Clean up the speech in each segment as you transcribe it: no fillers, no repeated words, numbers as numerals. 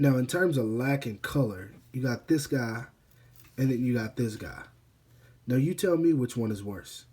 Now, in terms of lack in color, you got this guy, and then you got this guy. Now, you tell me which one is worse.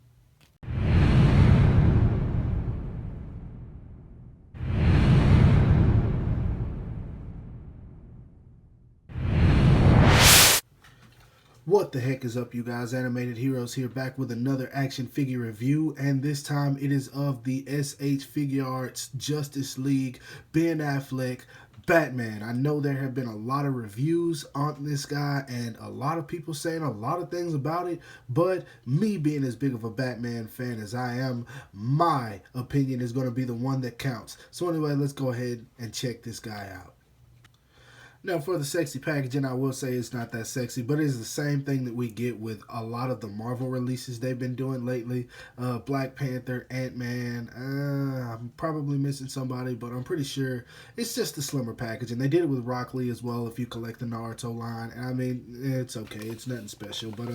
What the heck is up, you guys? Animated Heroes here, back with another action figure review, and this time it is of the SH Figuarts Justice League Ben Affleck Batman. I know there have been a lot of reviews on this guy and a lot of people saying a lot of things about it, but me being as big of a Batman fan as I am, my opinion is going to be the one that counts. So anyway, let's go ahead and check this guy out. Now, for the sexy packaging, I will say it's not that sexy, but it is the same thing that we get with a lot of the Marvel releases they've been doing lately. Black Panther, Ant-Man, I'm probably missing somebody, but I'm pretty sure it's just the slimmer packaging. They did it with Rock Lee as well if you collect the Naruto line, and I mean, it's okay. It's nothing special, but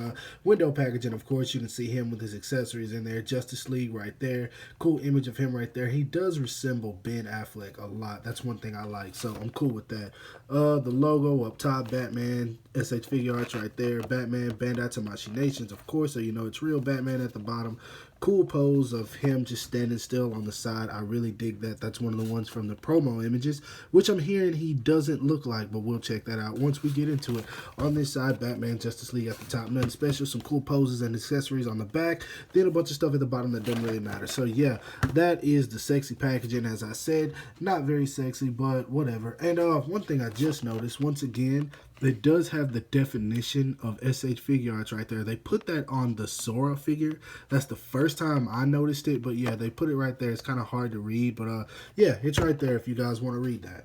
window packaging, of course, you can see him with his accessories in there. Justice League right there. Cool image of him right there. He does resemble Ben Affleck a lot. That's one thing I like, so I'm cool with that. The logo up top, Batman, SH Figuarts right there, Batman, Bandai Tamashii Nations, of course, so you know it's real Batman at the bottom. Cool pose of him just standing still on the side. I really dig that. That's one of the ones from the promo images, which I'm hearing he doesn't look like, but we'll check that out once we get into it. On this side, Batman, Justice League at the top. Nothing special. Some cool poses and accessories on the back. Then a bunch of stuff at the bottom that doesn't really matter. So yeah, that is the sexy packaging. As I said, not very sexy, but whatever. And one thing I just noticed, once again, it does have the definition of SH Figuarts right there. They put that on the Sora figure. That's the first time I noticed it, but yeah, they put it right there. It's kind of hard to read, but yeah, it's right there if you guys want to read that.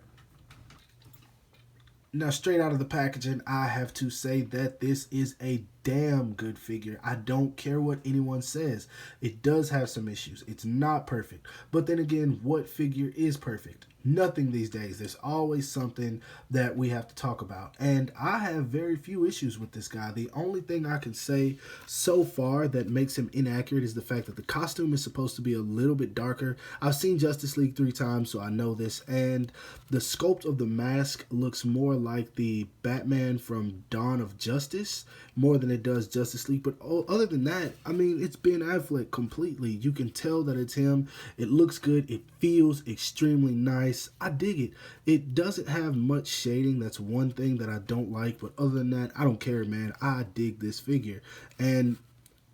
Now, straight out of the packaging, I have to say that this is a damn good figure. I don't care what anyone says. It does have some issues. It's not perfect. But then again, what figure is perfect? Nothing these days. There's always something that we have to talk about. And I have very few issues with this guy. The only thing I can say so far that makes him inaccurate is the fact that the costume is supposed to be a little bit darker. I've seen Justice League 3 times, so I know this. And the sculpt of the mask looks more like the Batman from Dawn of Justice more than it does Justice League. But other than that, I mean, it's Ben Affleck completely. You can tell that it's him. It looks good. It feels extremely nice. I dig it. It doesn't have much shading. That's one thing that I don't like. But other than that, I don't care, man. I dig this figure. And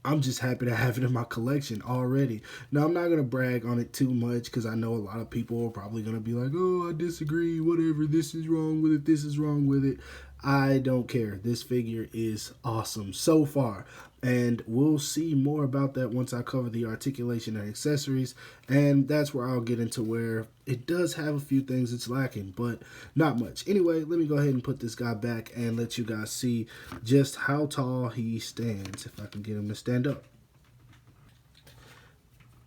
I'm just happy to have it in my collection already. Now, I'm not going to brag on it too much because I know a lot of people are probably going to be like, oh, I disagree, whatever, this is wrong with it, this is wrong with it. I don't care. This figure is awesome so far. And we'll see more about that once I cover the articulation and accessories. And that's where I'll get into where it does have a few things it's lacking, but not much. Anyway, let me go ahead and put this guy back and let you guys see just how tall he stands, if I can get him to stand up.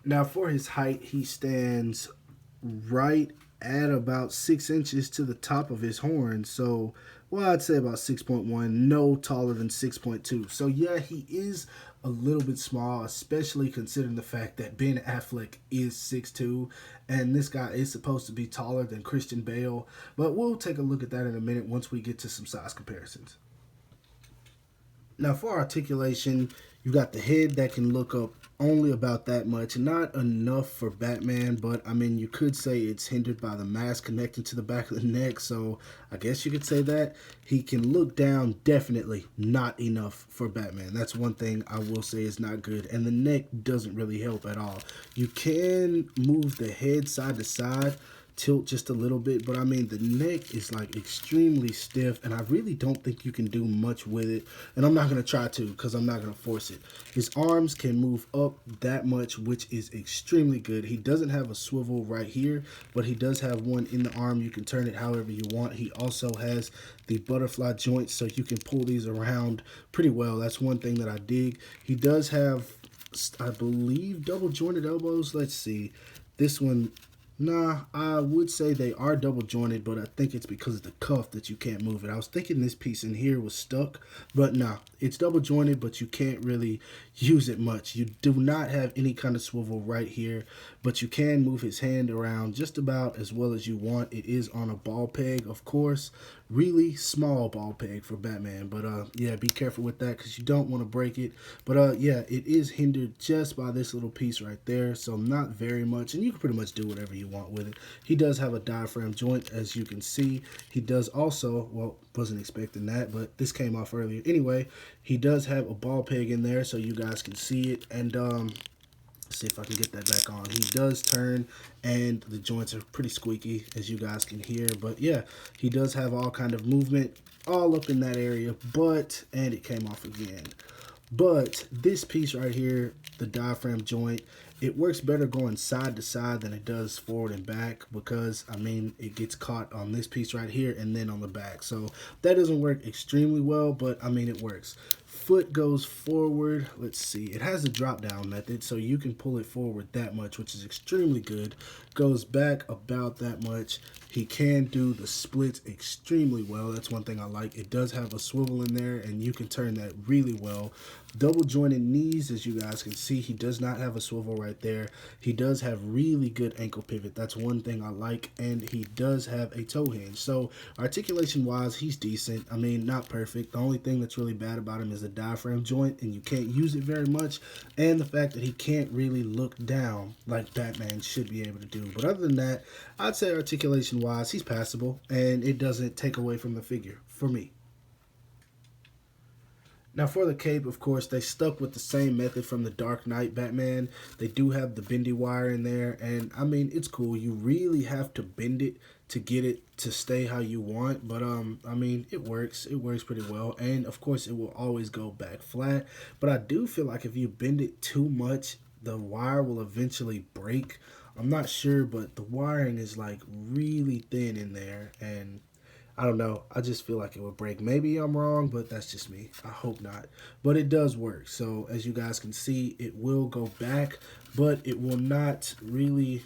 Now, for his height, he stands right at about 6 inches to the top of his horn. So, well, I'd say about 6.1, no taller than 6.2. So, yeah, he is a little bit small, especially considering the fact that Ben Affleck is 6'2", and this guy is supposed to be taller than Christian Bale. But we'll take a look at that in a minute once we get to some size comparisons. Now, for articulation, you've got the head that can look up only about that much. Not enough for Batman, but I mean, you could say it's hindered by the mask connecting to the back of the neck, so I guess you could say that. He can look down, definitely not enough for Batman. That's one thing I will say is not good, and the neck doesn't really help at all. You can move the head side to side, tilt just a little bit, but I mean, the neck is like extremely stiff, and I really don't think you can do much with it, and I'm not going to try to because I'm not going to force it. His arms can move up that much, which is extremely good. He doesn't have a swivel right here, but he does have one in the arm. You can turn it however you want. He also has the butterfly joints, so you can pull these around pretty well. That's one thing that I dig. He does have, I believe, double jointed elbows. Let's see. This one Nah, I would say they are double jointed, but I think it's because of the cuff that you can't move it. I was thinking this piece in here was stuck, but nah, it's double jointed, but you can't really use it much. You do not have any kind of swivel right here, but you can move his hand around just about as well as you want. It is on a ball peg, of course, really small ball peg for Batman, but yeah, be careful with that because you don't want to break it. But yeah, it is hindered just by this little piece right there, so not very much, and you can pretty much do whatever you want with it. He does have a diaphragm joint, as you can see. He does also, well, wasn't expecting that, but this came off earlier. Anyway, he does have a ball peg in there, so you guys can see it, and see if I can get that back on. He does turn, and the joints are pretty squeaky, as you guys can hear. But yeah, he does have all kind of movement all up in that area, and it came off again. But this piece right here, the diaphragm joint, it works better going side to side than it does forward and back because, I mean, it gets caught on this piece right here and then on the back. So that doesn't work extremely well, but, I mean, it works. Foot goes forward. Let's see. It has a drop down method, so you can pull it forward that much, which is extremely good. Goes back about that much. He can do the splits extremely well. That's one thing I like. It does have a swivel in there, and you can turn that really well. Double jointed knees, as you guys can see. He does not have a swivel right there. He does have really good ankle pivot. That's one thing I like, and he does have a toe hinge. So articulation-wise, he's decent. I mean, not perfect. The only thing that's really bad about him is the diaphragm joint, and you can't use it very much, and the fact that he can't really look down like Batman should be able to do. But other than that, I'd say articulation-wise, he's passable, and it doesn't take away from the figure for me. Now for the cape, of course, they stuck with the same method from the Dark Knight Batman. They do have the bendy wire in there, and I mean, it's cool. You really have to bend it to get it to stay how you want, but I mean, it works. It works pretty well, and of course, it will always go back flat. But I do feel like if you bend it too much, the wire will eventually break. I'm not sure, but the wiring is like really thin in there, and I don't know. I just feel like it would break. Maybe I'm wrong, but that's just me. I hope not. But it does work. So as you guys can see, it will go back, but it will not really.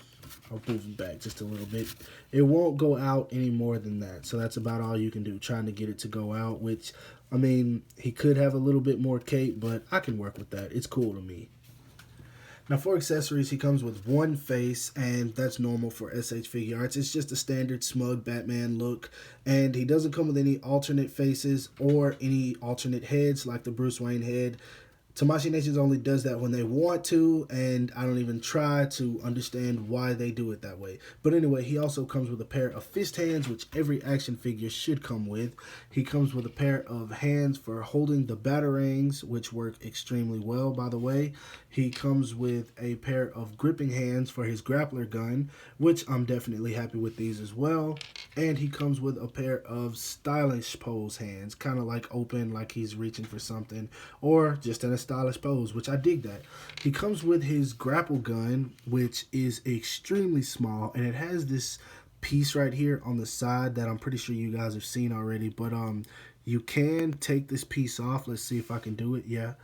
I'll move it back just a little bit. It won't go out any more than that. So that's about all you can do, trying to get it to go out, which, I mean, he could have a little bit more cape, but I can work with that. It's cool to me. Now for accessories, he comes with one face, and that's normal for SH Figuarts. It's just a standard smug Batman look, and he doesn't come with any alternate faces or any alternate heads like the Bruce Wayne head. Tamashii Nations only does that when they want to, and I don't even try to understand why they do it that way. But anyway, he also comes with a pair of fist hands, which every action figure should come with. He comes with a pair of hands for holding the batarangs, which work extremely well, by the way. He comes with a pair of gripping hands for his grappler gun, which I'm definitely happy with these as well. And he comes with a pair of stylish pose hands, kind of like open, like he's reaching for something, or just in a stylish pose, which I dig that. He comes with his grapple gun, which is extremely small, and it has this piece right here on the side that I'm pretty sure you guys have seen already, but you can take this piece off. Let's see if I can do it. Yeah.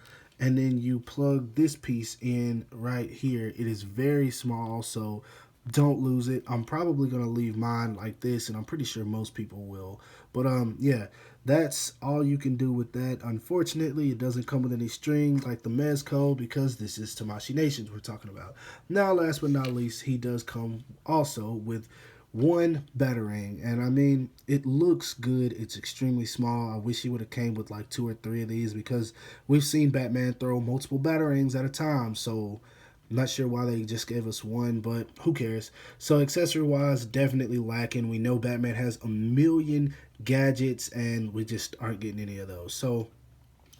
And then you plug this piece in right here. It is very small, so don't lose it. I'm probably going to leave mine like this, and I'm pretty sure most people will. But yeah, that's all you can do with that. Unfortunately, it doesn't come with any strings like the Mezco because this is Tamashii Nations we're talking about. Now, last but not least, he does come also with one batarang, and I mean, it looks good. It's extremely small. I wish he would have came with like 2 or 3 of these because we've seen Batman throw multiple batarangs at a time, so I'm not sure why they just gave us one, but who cares. So accessory wise, definitely lacking. We know Batman has a million gadgets, and we just aren't getting any of those. So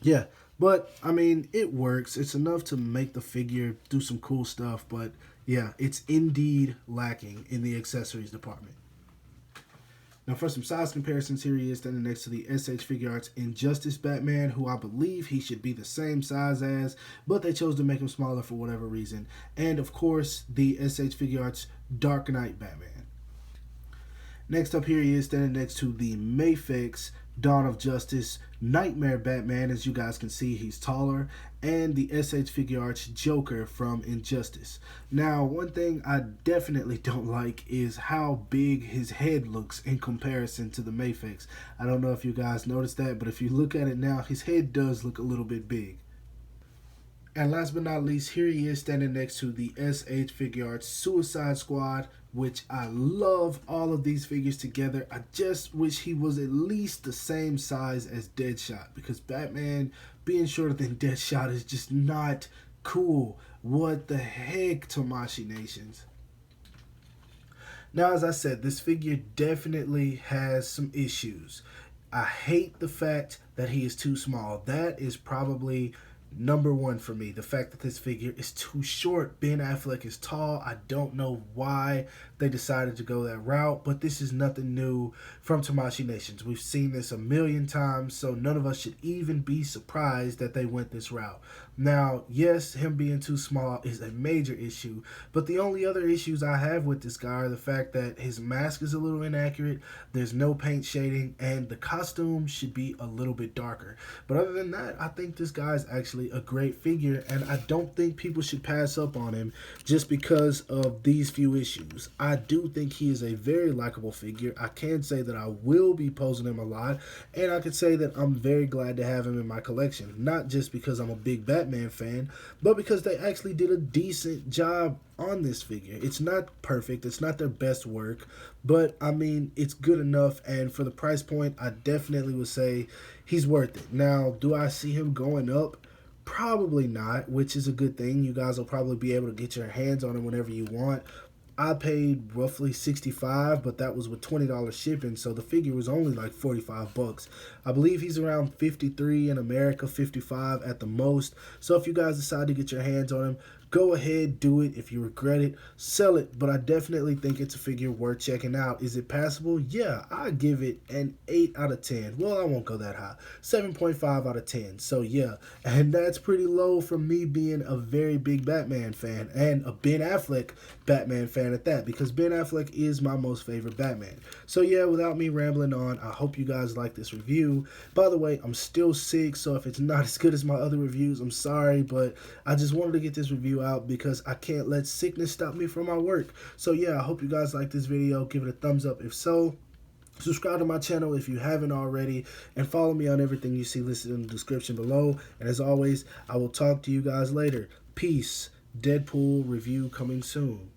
yeah, but I mean, it works. It's enough to make the figure do some cool stuff, but yeah, it's indeed lacking in the accessories department. Now for some size comparisons, here he is standing next to the SH Figuarts Injustice Batman, who I believe he should be the same size as, but they chose to make him smaller for whatever reason. And of course, the SH Figuarts Dark Knight Batman. Next up, here he is standing next to the Mafex Dawn of Justice, Nightmare Batman, as you guys can see, he's taller, and the SH Figuarts Joker from Injustice. Now, one thing I definitely don't like is how big his head looks in comparison to the Mafex. I don't know if you guys noticed that, but if you look at it now, his head does look a little bit big. And last but not least, here he is standing next to the SH Figuarts Suicide Squad, which I love all of these figures together. I just wish he was at least the same size as Deadshot, because Batman being shorter than Deadshot is just not cool. What the heck, Tamashii Nations? Now, as I said, this figure definitely has some issues. I hate the fact that he is too small. That is probably number one for me. The fact that this figure is too short. Ben Affleck is tall. I don't know why they decided to go that route, but this is nothing new from Tamashii Nations. We've seen this a million times, so none of us should even be surprised that they went this route. Now, yes, him being too small is a major issue, but the only other issues I have with this guy are the fact that his mask is a little inaccurate, there's no paint shading, and the costume should be a little bit darker. But other than that, I think this guy is actually a great figure, and I don't think people should pass up on him just because of these few issues. I do think he is a very likable figure. I can say that I will be posing him a lot, and I can say that I'm very glad to have him in my collection. Not just because I'm a big Batman fan, but because they actually did a decent job on this figure. It's not perfect, it's not their best work, but I mean, it's good enough, and for the price point, I definitely would say he's worth it. Now, do I see him going up? Probably not, which is a good thing. You guys will probably be able to get your hands on him whenever you want. I paid roughly $65, but that was with $20 shipping, so the figure was only like 45 bucks. I believe he's around 53 in America, 55 at the most. So if you guys decide to get your hands on him, go ahead, do it. If you regret it, sell it. But I definitely think it's a figure worth checking out. Is it passable? Yeah, I give it an 8 out of 10. Well, I won't go that high. 7.5 out of 10. So yeah, and that's pretty low from me being a very big Batman fan and a Ben Affleck Batman fan at that, because Ben Affleck is my most favorite Batman. So yeah, without me rambling on, I hope you guys like this review. By the way, I'm still sick, so if it's not as good as my other reviews, I'm sorry, but I just wanted to get this review out because I can't let sickness stop me from my work. So yeah, I hope you guys like this video. Give it a thumbs up if so. Subscribe to my channel if you haven't already, and follow me on everything you see listed in the description below. And as always, I will talk to you guys later. Peace. Deadpool review coming soon.